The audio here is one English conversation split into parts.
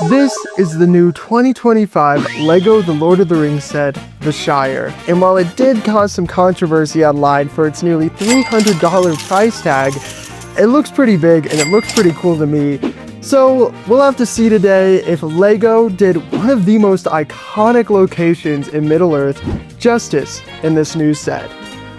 This is the new 2025 LEGO The Lord of the Rings set, The Shire. And while it did cause some controversy online for its nearly $300 price tag, it looks pretty big and it looks pretty cool to me. So we'll have to see today if LEGO did one of the most iconic locations in Middle-earth justice in this new set.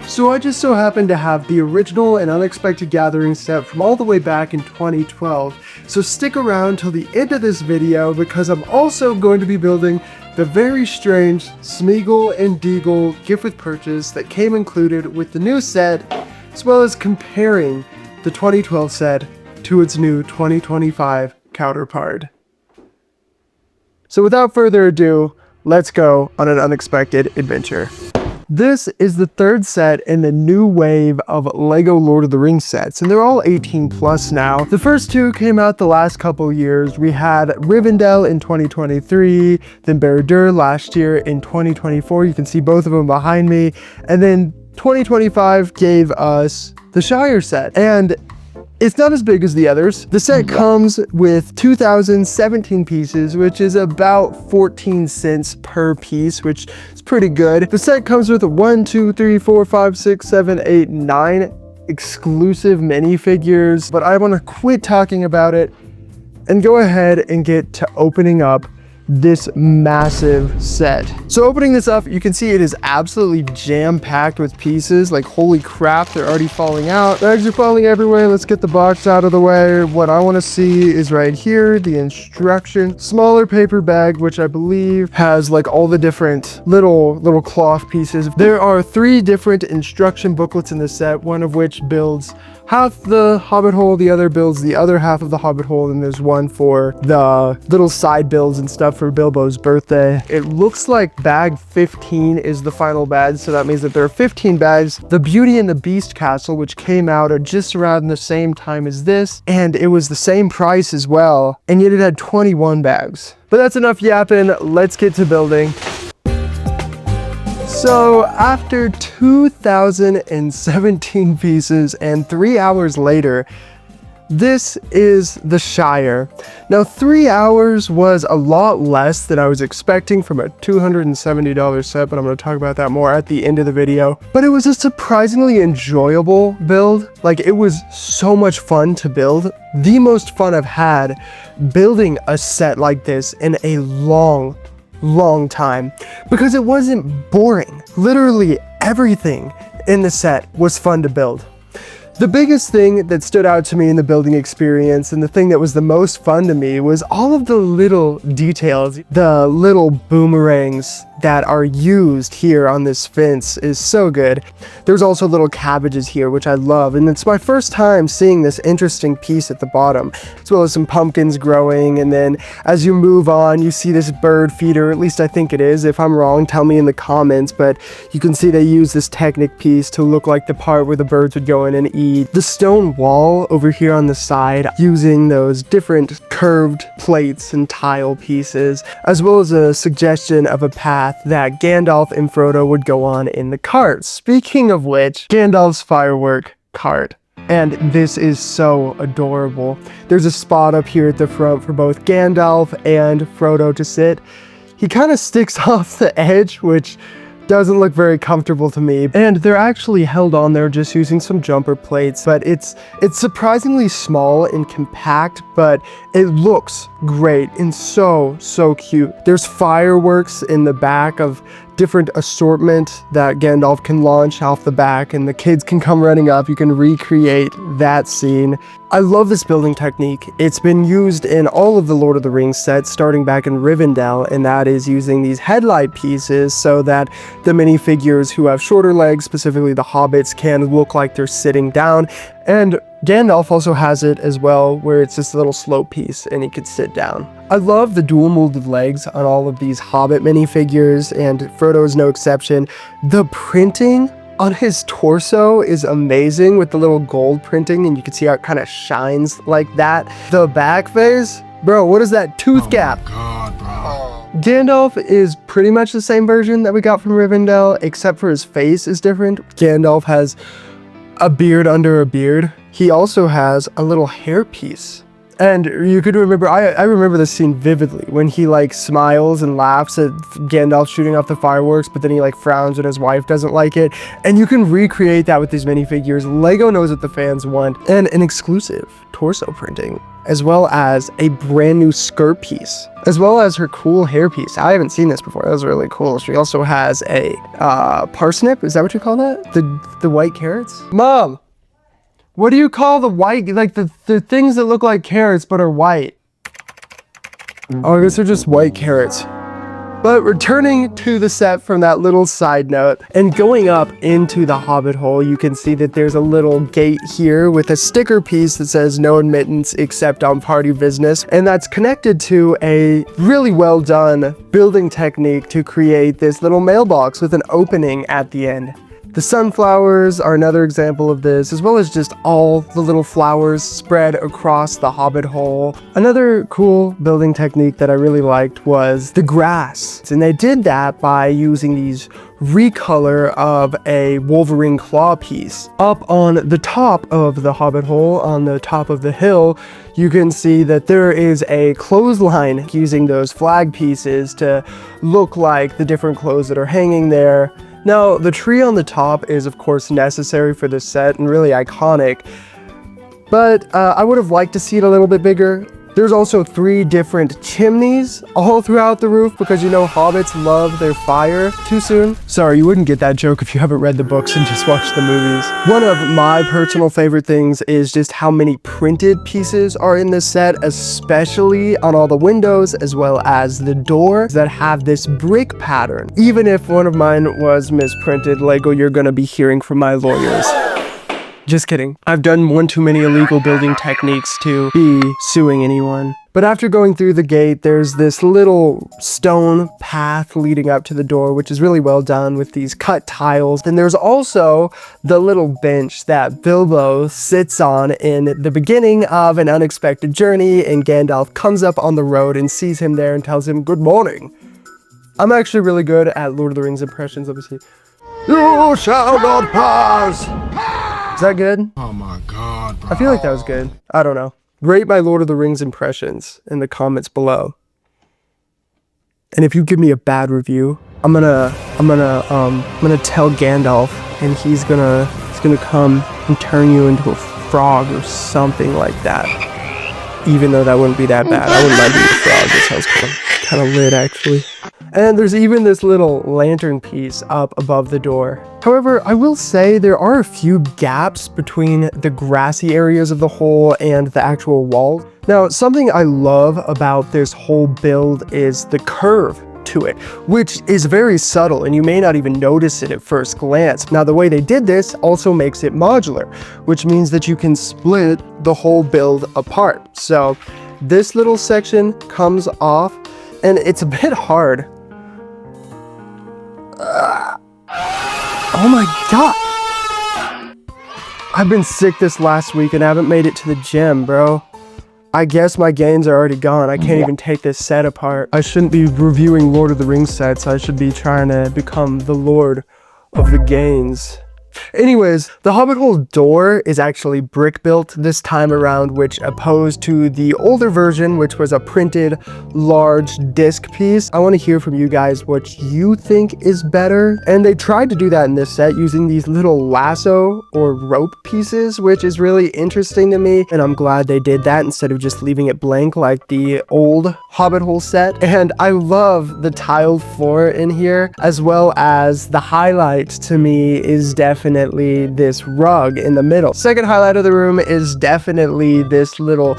So I just so happen to have the original and Unexpected Gathering set from all the way back in 2012. So stick around till the end of this video because I'm also going to be building the very strange Smeagol and Deagle gift with purchase that came included with the new set, as well as comparing the 2012 set to its new 2025 counterpart. So without further ado, let's go on an unexpected adventure. This is the third set in the new wave of LEGO Lord of the Rings sets, and they're all 18 plus now. The first two came out the last couple years. We had Rivendell in 2023, then Barad-dûr last year in 2024. You can see both of them behind me. And then 2025 gave us the Shire set. And it's not as big as the others. The set comes with 2,017 pieces, which is about 14 cents per piece, which is pretty good. The set comes with 9 exclusive minifigures, but I want to quit talking about it and go ahead and get to opening up this massive set. So opening this up, you can see it is absolutely jam-packed with pieces. Like, holy crap, they're already falling out. Bags are falling everywhere. Let's get the box out of the way. What I want to see is right here, the instruction. Smaller paper bag, which I believe has like all the different little cloth pieces. There are 3 different instruction booklets in this set, one of which builds half the hobbit hole, the other builds the other half of the hobbit hole, and there's one for the little side builds and stuff for Bilbo's birthday. It looks like bag 15 is the final bag, so that means that there are 15 bags. The Beauty and the Beast castle, which came out at just around the same time as this, and it was the same price as well, and yet it had 21 bags. But that's enough yapping, let's get to building. So after 2,017 pieces and 3 hours later, this is the Shire. Now 3 hours was a lot less than I was expecting from a $270 set, but I'm going to talk about that more at the end of the video. But it was a surprisingly enjoyable build. Like, it was so much fun to build. The most fun I've had building a set like this in a long time, because it wasn't boring. Literally everything in the set was fun to build. The biggest thing that stood out to me in the building experience, and the thing that was the most fun to me, was all of the little details. The little boomerangs that are used here on this fence is so good. There's also little cabbages here, which I love, and it's my first time seeing this interesting piece at the bottom, as well as some pumpkins growing. And then as you move on, you see this bird feeder, at least I think it is. If I'm wrong, tell me in the comments, but you can see they use this Technic piece to look like the part where the birds would go in and eat. The stone wall over here on the side, using those different curved plates and tile pieces, as well as a suggestion of a path that Gandalf and Frodo would go on in the cart. Speaking of which, Gandalf's firework cart. And this is so adorable. There's a spot up here at the front for both Gandalf and Frodo to sit. He kind of sticks off the edge, which doesn't look very comfortable to me, and they're actually held on there just using some jumper plates. But it's surprisingly small and compact, but it looks great and so cute. There's fireworks in the back of different assortment that Gandalf can launch off the back, and the kids can come running up. You can recreate that scene. I love this building technique. It's been used in all of the Lord of the Rings sets, starting back in Rivendell, and that is using these headlight pieces so that the minifigures who have shorter legs, specifically the hobbits, can look like they're sitting down. And Gandalf also has it as well, where it's this little slope piece and he could sit down. I love the dual molded legs on all of these hobbit minifigures, and Frodo is no exception. The printing on his torso is amazing with the little gold printing, and you can see how it kind of shines like that. The back face, bro, what is that tooth gap? God, bro. Gandalf is pretty much the same version that we got from Rivendell, except for his face is different. Gandalf has a beard under a beard. He also has a little hairpiece And you could remember, I remember this scene vividly when he like smiles and laughs at Gandalf shooting off the fireworks, but then he like frowns when his wife doesn't like it. And you can recreate that with these minifigures. LEGO knows what the fans want, and an exclusive torso printing, as well as a brand new skirt piece, as well as her cool hair piece. I haven't seen this before. That was really cool. She also has a parsnip. Is that what you call that? The white carrots? Mom! What do you call the white, like the things that look like carrots but are white? Oh, I guess they're just white carrots. But returning to the set from that little side note and going up into the Hobbit hole, you can see that there's a little gate here with a sticker piece that says no admittance except on party business. And that's connected to a really well done building technique to create this little mailbox with an opening at the end. The sunflowers are another example of this, as well as just all the little flowers spread across the Hobbit hole. Another cool building technique that I really liked was the grass. And they did that by using these recolor of a Wolverine claw piece. Up on the top of the Hobbit hole, on the top of the hill, you can see that there is a clothesline using those flag pieces to look like the different clothes that are hanging there. Now, the tree on the top is of course necessary for this set and really iconic, but I would have liked to see it a little bit bigger. There's also 3 different chimneys all throughout the roof because you know hobbits love their fire. Too soon? Sorry, you wouldn't get that joke if you haven't read the books and just watched the movies. One of my personal favorite things is just how many printed pieces are in this set, especially on all the windows as well as the doors that have this brick pattern. Even if one of mine was misprinted, LEGO, you're gonna be hearing from my lawyers. Just kidding. I've done one too many illegal building techniques to be suing anyone. But after going through the gate, there's this little stone path leading up to the door, which is really well done with these cut tiles. And there's also the little bench that Bilbo sits on in the beginning of An Unexpected Journey, and Gandalf comes up on the road and sees him there and tells him, "Good morning." I'm actually really good at Lord of the Rings impressions. Let me see. "You shall not pass." Is that good? Oh my god, bro. I feel like that was good. I don't know. Rate my Lord of the Rings impressions in the comments below. And if you give me a bad review, I'm gonna tell Gandalf, and he's gonna come and turn you into a frog or something like that. Even though that wouldn't be that bad. I wouldn't mind being a frog. That sounds kind of lit, actually. And there's even this little lantern piece up above the door. However, I will say there are a few gaps between the grassy areas of the hole and the actual wall. Now, something I love about this whole build is the curve to it, which is very subtle and you may not even notice it at first glance. Now, the way they did this also makes it modular, which means that you can split the whole build apart. So this little section comes off and it's a bit hard. Oh my god! I've been sick this last week and haven't made it to the gym, bro. I guess my gains are already gone. I can't even take this set apart. I shouldn't be reviewing Lord of the Rings sets. I should be trying to become the Lord of the Gains. Anyways, the Hobbit hole door is actually brick built this time around, which opposed to the older version, which was a printed large disc piece. I want to hear from you guys what you think is better. And they tried to do that in this set using these little lasso or rope pieces, which is really interesting to me. And I'm glad they did that instead of just leaving it blank like the old Hobbit hole set. And I love the tiled floor in here, as well as the highlight to me is definitely this rug in the middle. Second highlight of the room is definitely this little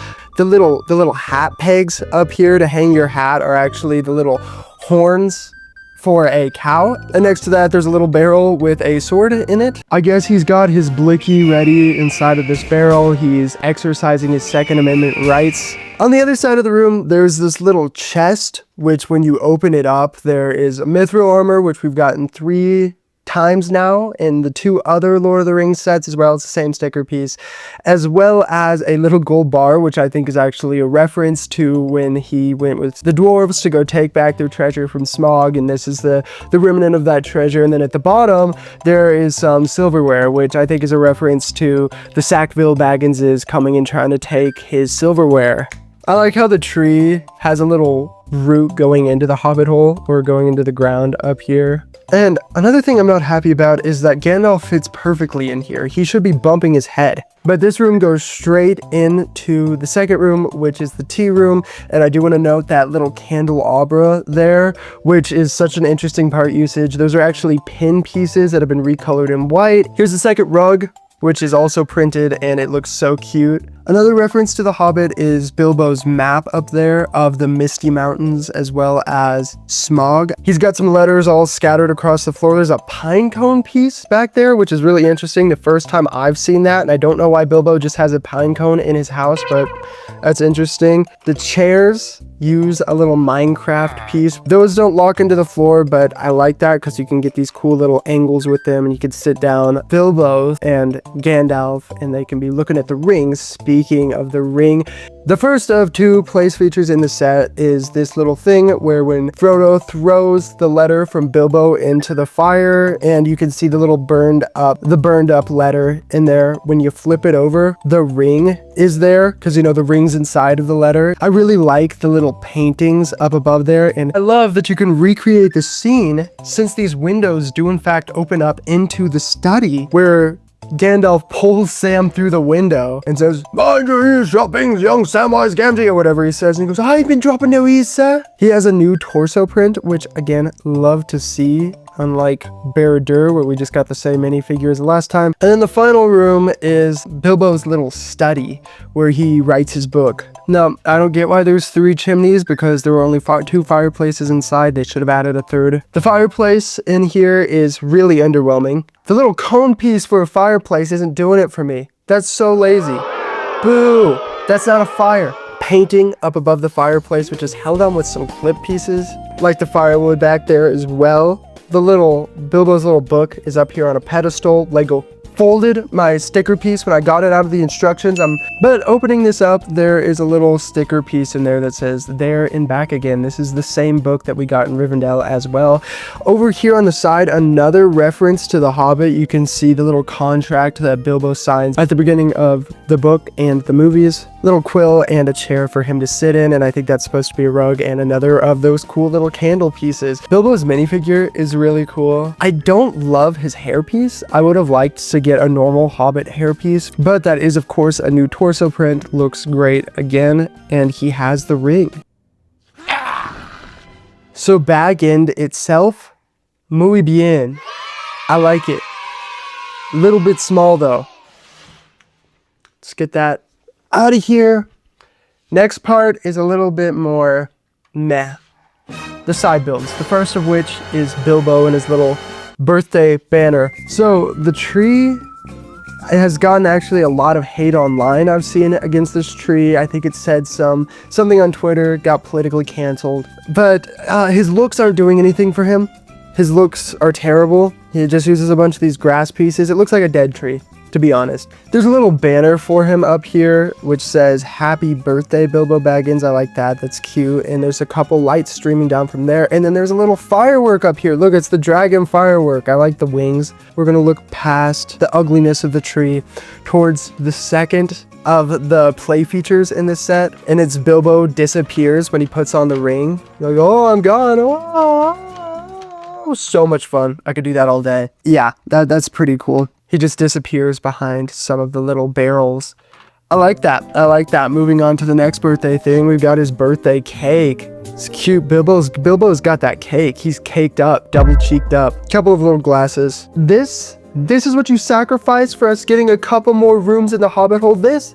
hat pegs up here to hang your hat are actually the little horns for a cow. And next to that, there's a little barrel with a sword in it. I guess he's got his blicky ready inside of this barrel. He's exercising his Second Amendment rights. On the other side of the room, there's this little chest, which when you open it up, there is a mithril armor, which we've gotten 3 times now in the 2 other Lord of the Rings sets, as well as the same sticker piece, as well as a little gold bar, which I think is actually a reference to when he went with the dwarves to go take back their treasure from Smaug, and this is the remnant of that treasure. And then at the bottom there is some silverware, which I think is a reference to the Sackville Bagginses coming and trying to take his silverware. I like how the tree has a little root going into the hobbit hole, or going into the ground up here. And another thing I'm not happy about is that Gandalf fits perfectly in here. He should be bumping his head. But this room goes straight into the second room, which is the tea room. And I do want to note that little candelabra there, which is such an interesting part usage. Those are actually pin pieces that have been recolored in white. Here's the second rug, which is also printed, and it looks so cute. Another reference to The Hobbit is Bilbo's map up there of the Misty Mountains as well as Smaug. He's got some letters all scattered across the floor. There's a pine cone piece back there, which is really interesting. The first time I've seen that, and I don't know why Bilbo just has a pine cone in his house, but that's interesting. The chairs use a little Minecraft piece. Those don't lock into the floor, but I like that because you can get these cool little angles with them, and you can sit down Bilbo and Gandalf, and they can be looking at the rings. Speaking of the ring, the first of 2 place features in the set is this little thing where when Frodo throws the letter from Bilbo into the fire, and you can see the little burned up letter in there. When you flip it over, the ring is there because, you know, the ring's inside of the letter. I really like the little paintings up above there, and I love that you can recreate the scene since these windows do in fact open up into the study where Gandalf pulls Sam through the window and says, "Mind your ears, shopping, young Samwise Gamgee," or whatever he says. And he goes, "I've been dropping no ears, sir." He has a new torso print, which again, love to see. Unlike Barad-dûr, where we just got the same minifigure as the last time. And then the final room is Bilbo's little study, where he writes his book. Now, I don't get why there's 3 chimneys, because there were only 2 fireplaces inside. They should have added a 3rd. The fireplace in here is really underwhelming. The little cone piece for a fireplace isn't doing it for me. That's so lazy. Boo! That's not a fire. Painting up above the fireplace, which is held on with some clip pieces, like the firewood back there as well. Bilbo's little book is up here on a pedestal. LEGO folded my sticker piece when I got it out of the instructions. But opening this up, there is a little sticker piece in there that says "There and Back Again." This is the same book that we got in Rivendell as well. Over here on the side, another reference to The Hobbit. You can see the little contract that Bilbo signs at the beginning of the book and the movies. Little quill and a chair for him to sit in, and I think that's supposed to be a rug, and another of those cool little candle pieces. Bilbo's minifigure is really cool. I don't love his hairpiece. I would have liked to get a normal Hobbit hairpiece, but that is of course a new torso print. Looks great again, and he has the ring. So Bag End itself, muy bien. I like it. Little bit small though. Let's get that out of here. Next part is a little bit more meh. The side builds. The first of which is Bilbo and his little birthday banner. So the tree has gotten actually a lot of hate online I've seen against this tree. I think it said something on Twitter, got politically canceled. But his looks aren't doing anything for him. His looks are terrible. He just uses a bunch of these grass pieces. It looks like a dead tree, to be honest. There's a little banner for him up here which says "Happy Birthday Bilbo Baggins." I like that. That's cute. And there's a couple lights streaming down from there. And then there's a little firework up here. Look, it's the dragon firework. I like the wings. We're gonna look past the ugliness of the tree towards the second of the play features in this set, and it's Bilbo disappears when he puts on the ring. You're like, "Oh, I'm gone." Oh, so much fun. I could do that all day. Yeah, that's pretty cool. He just disappears behind some of the little barrels. I like that. I like that. Moving on to the next birthday thing, we've got his birthday cake. It's cute. Bilbo's got that cake. He's caked up, double cheeked up. Couple of little glasses. This is what you sacrifice for us getting a couple more rooms in the Hobbit hole. This?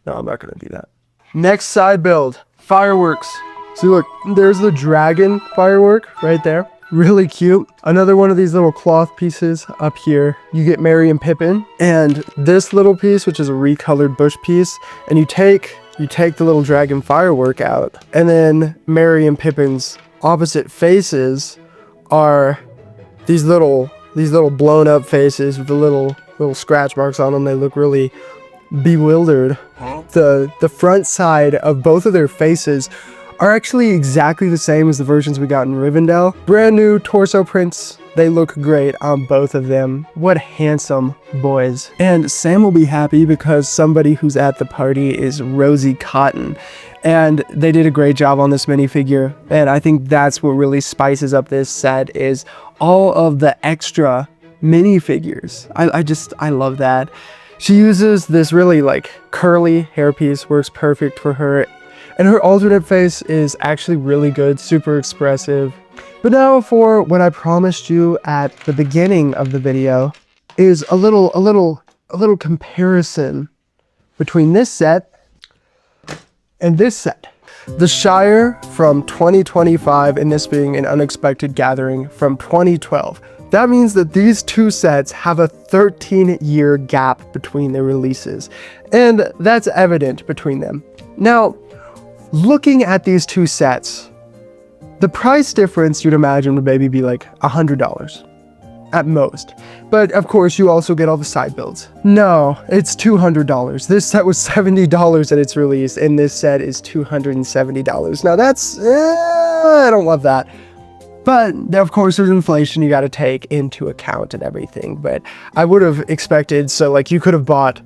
No, I'm not gonna do that. Next side build, fireworks. See, look, there's the dragon firework right there. Really cute. Another one of these little cloth pieces up here. You get Merry and Pippin, and this little piece, which is a recolored bush piece, and you take the little dragon firework out, and then Merry and Pippin's opposite faces are these little blown up faces with the little scratch marks on them. They look really bewildered. The front side of both of their faces are actually exactly the same as the versions we got in Rivendell. Brand new torso prints. They look great on both of them. What handsome boys. And Sam will be happy because somebody who's at the party is Rosie Cotton. And they did a great job on this minifigure. And I think that's what really spices up this set, is all of the extra minifigures. I love that. She uses this really like curly hairpiece, works perfect for her. And her alternate face is actually really good, super expressive. But now for what I promised you at the beginning of the video, is a little comparison between this set and this set. The Shire from 2025 and this being an Unexpected Gathering from 2012. That means that these two sets have a 13-year gap between their releases, and that's evident between them. Now, looking at these two sets, the price difference you'd imagine would maybe be like $100 at most. But of course, you also get all the side builds. No, it's $200. This set was $70 at its release, and this set is $270. Now that's, I don't love that. But of course, there's inflation you got to take into account and everything. But I would have expected, so like you could have bought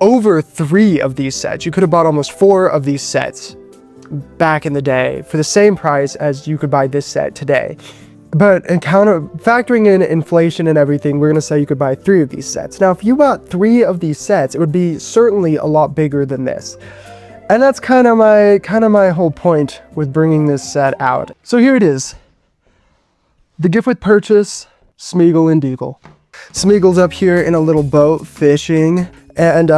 over 3 of these sets. You could have bought almost 4 of these sets back in the day for the same price as you could buy this set today. But factoring in inflation and everything, we're going to say you could buy 3 of these sets. Now, if you bought 3 of these sets, it would be certainly a lot bigger than this. And that's kind of my whole point with bringing this set out. So here it is. The gift with purchase, Smeagol and Deagle. Smeagol's up here in a little boat fishing. And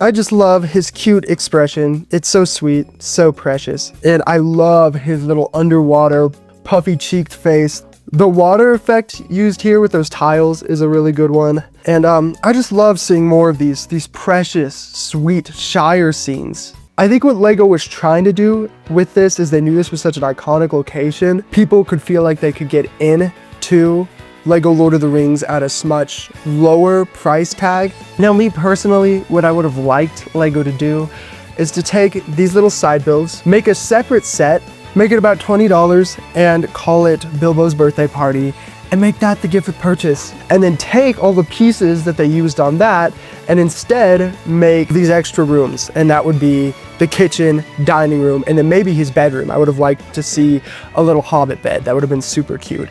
I just love his cute expression. It's so sweet, so precious. And I love his little underwater, puffy-cheeked face. The water effect used here with those tiles is a really good one. And I just love seeing more of these precious, sweet Shire scenes. I think what LEGO was trying to do with this is they knew this was such an iconic location. People could feel like they could get into LEGO Lord of the Rings at a much lower price tag. Now, me personally, what I would have liked LEGO to do is to take these little side builds, make a separate set, make it about $20 and call it Bilbo's Birthday Party, and make that the gift with purchase. And then take all the pieces that they used on that and instead make these extra rooms. And that would be the kitchen, dining room, and then maybe his bedroom. I would have liked to see a little hobbit bed. That would have been super cute.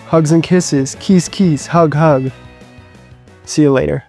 Hugs and kisses, kiss, kiss, hug, hug. See you later.